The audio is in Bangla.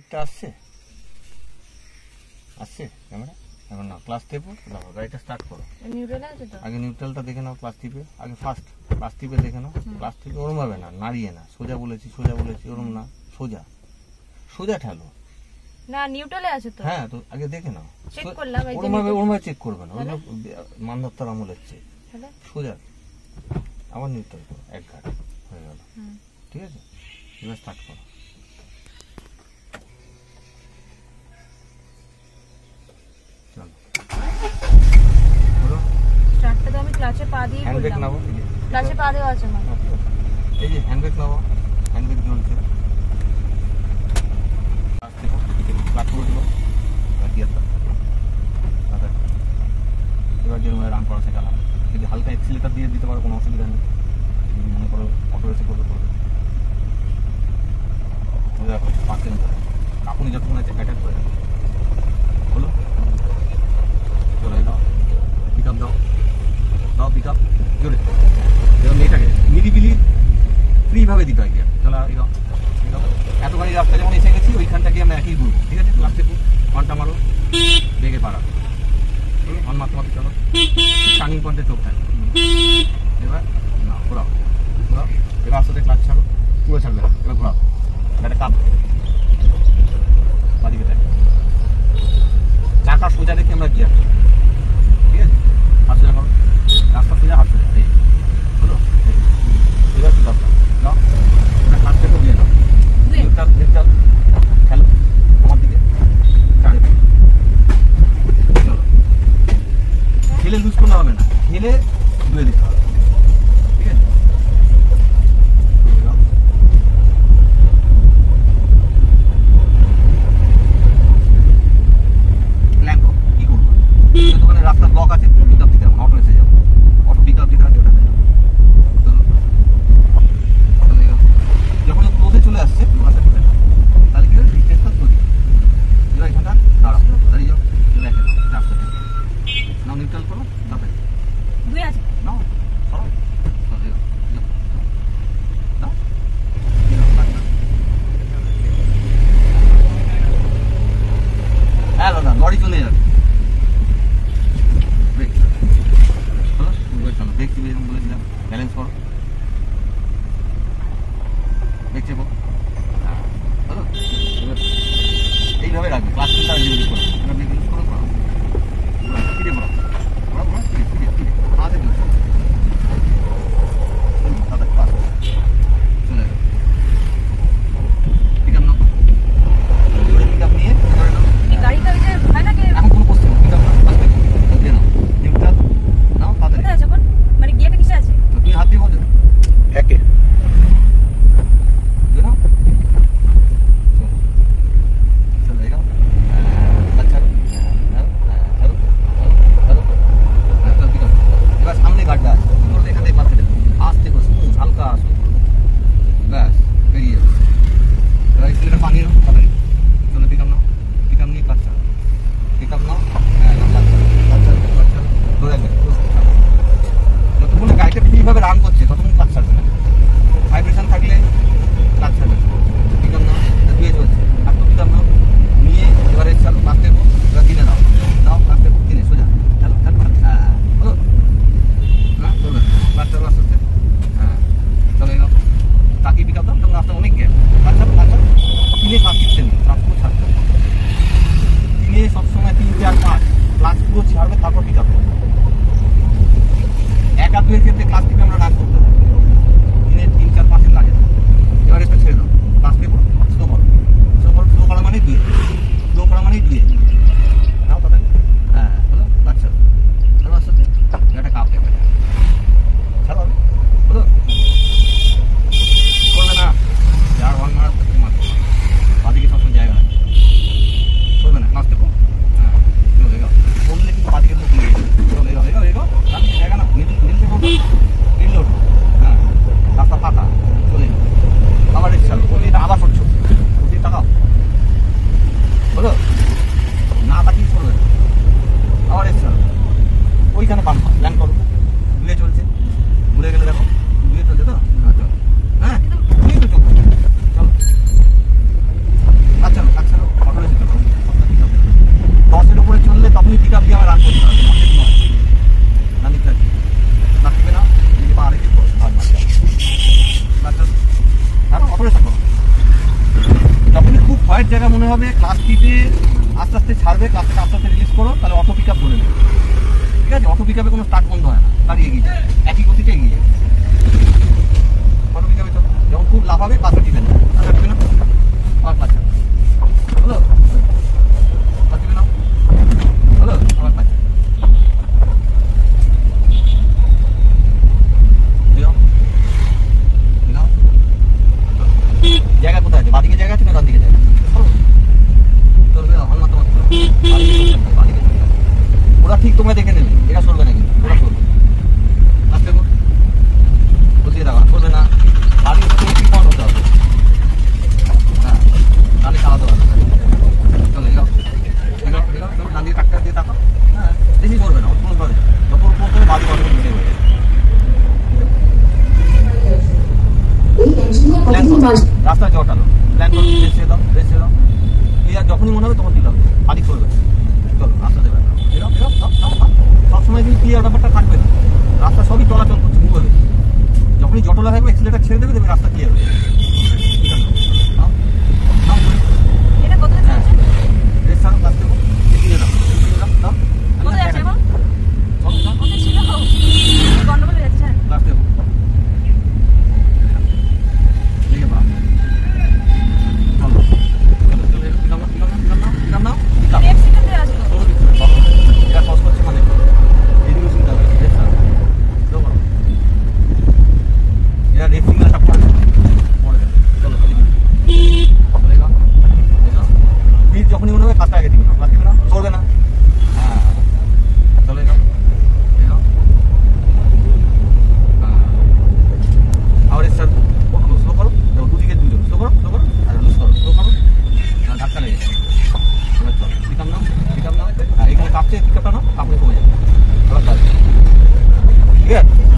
দিকটা আসছে আসছে ক্যামেরা এখন না ক্লাস টেপো দাও গাড়িটা স্টার্ট করো নিউট্রাল আছে তো আগে নিউট্রালটা দেখে নাও ক্লাস টিপে আগে ফার্স্ট ক্লাস টিপে দেখে নাও ক্লাস টিপে ওরম হবে না নাড়িয়ে না সোজা বলেছি ওরম না সোজা সোজা ঠেলো না নিউট্রালে আছে তো হ্যাঁ তো আগে দেখে নাও চেক করলাম এই যে ওরম চেক করবে না ওইটা মানদত্তার আমলের চেক সোজা আবার নিউট্রাল করো এক ঘাট হয়ে গেল ঠিক আছে এবার স্টার্ট করো স্টার্টটা তো আমি ক্লাচে পা দিয়ে হ্যান্ডব্রেক করলাম নাও ক্লাচে পা দেওয়া আছে আমার এই যে হ্যান্ডব্রেক নাও হ্যান্ডব্রেক জ্বলছে ক্লাচ করে দেবো গিয়ারটা এবার যেরকম রান করা শেখালাম যদি হালকা এক্সিলেটার দিয়ে দিতে পারো কোনো অসুবিধা নেই মনে করো অটো রেসে করবে দেখো পার্সেন্ট ধরে কাপুনি যতক্ষণ আছে অ্যাটাক করে হলো চলে দাও পিক আপ দাও পিক আপ জোরে এবার মেয়েটাকে নিরিবিলি ফ্রিভাবে দিতে হয় গিয়ে চলো এগাও এতখানি রাস্তা যেমন এসে গেছি ওইখানটাকে আমরা একই ঘুরবো ঠিক আছে লাস্টে ঘন্টা মারো বেগে পাড়া অন মারতে চলো টার্নিং পয়েন্টে চোখ থাকে এবার না ঘোরাও এবার আস্তে ক্লাচ ছাড়ো পুরো ছাড়বে না এবার ঘোরাও একটা কাপ বাদিকে থাকে চাকা সোজা রেখে আমরা গিয়ার ঠিক আছে হাত সোজা করো রাস্তা সোজা হাত সোজা এই হলো এবার কি দরকার নাও এবার ক্লাচ থেকে দিয়ে দাও নিউট্রাল খেলো আমার দিকে চলো খেলে লুজ করলে হবে না খেলে ধুয়ে দিতে হবে ঠিক আছে প্ল্যান করো কি করবো ওখানে রাস্তা ব্লক আছে পিক আপ দিতে হবে অটো এসে যাবো অটো পিক আপ দিতে হবে ওটাতে যাবো যখন ক্লোজে চলে আসছে তাহলে কি হবে রিটেস্টটা তৈরি এবার এখানটা দাঁড়াও দাঁড়িয়ে যাও রেখে দাও রাস্তা নাও নিউট্রাল করো তারপরে দুই আছে নাও সরো দাও হ্যাঁ দাদা লরি চলে যাবে ব্রেক চলো ব্রেক টিপে এরকম বলেছিলাম ব্যালেন্স করো ব্রেক চেপো হবে ক্লাস টিপে আস্তে আস্তে ছাড়বে, ক্লাসটা আস্তে আস্তে রিলিজ করো, তাহলে অটো পিক আপ ধরে নেবে। ঠিক আছে, অটো পিক আপে কোনো স্টার্ট বন্ধ হয় না, গাড়ি এগিয়ে যায়, একই গতিতে এগিয়ে যায়। অটো পিক আপে যখন খুব লাফাবে ক্লাসটা টিপে না, ক্লাসটা টিপে না, আবার ক্লাস ছাড়ো। হলো ক্লাস টিপে নাও, হলো আবার ক্লাস জায়গা কোথায় আছে? বাদিকে জায়গা আছে না ডান দিকে জায়গা? ওরা ঠিক তোমরা দেখে নেবে, এরা সরবে না কিন্তু, ওরা সরবে আস্তে বুঝিয়ে দেওয়া সরবে না। বাড়ি হচ্ছে কি পয়েন্ট হতে হবে, হ্যাঁ তাহলে চালাতে হবে। চলো এগাও এগাও এগাও, চলো ডান দিকে ট্রাক্টর দিয়ে তাকাও, হ্যাঁ বেশি করবে না, কোনো করবে যখন পড়তে হবে বাড়ি অটো মিটে হয়ে রাস্তায় জটালো প্ল্যান করো, বেঁচে দাও বেঁচে দাও, ক্লিয়ার যখনই মনে হবে তখন দিতে হবে, আদি করবে। চলো রাস্তা দেবে সবসময় কিন্তু ক্লিয়ার ব্যাপারটা থাকবে না, রাস্তা সবই চলাচল করছে ঘুরবে, যখনই জটলা থাকবে এক্সিলেটার ছেড়ে দেবে, দেবে রাস্তা ক্লিয়ার হয়ে যাবে। এটা কোথায় চলছে? রেস ছাড়ো, কাজ দেবো, এগিয়ে দাও দাও, কোথায় আছে এখন? কোথায় ছিল? গন্ডগোল হয়ে যাচ্ছে। কাজ দেবো দেখে বা চলো ক্যাপসিকামে আছে তো। এরা কস করছে মানে এদিকে চিন্তা হবে, এরা রেড সিগন্যালটা পড়ে যাবে। চলো প্লিজ যখনই মনে হবে কাজটা আগে দিবে না, কাজ দিবে না, চলবে না, হ্যাঁ চলে যাও আবার স্যার স্লো করো, দুদিকে দুজন স্লো করো আর লুজ করো, স্লো করো, ধাক্কা লেগে যাবে। চলো পিকাম নাও পিকাম নাও, এখানে কাঁপছে পিকাপটা নাও, আপনি কমে যাবে, ঠিক আছে।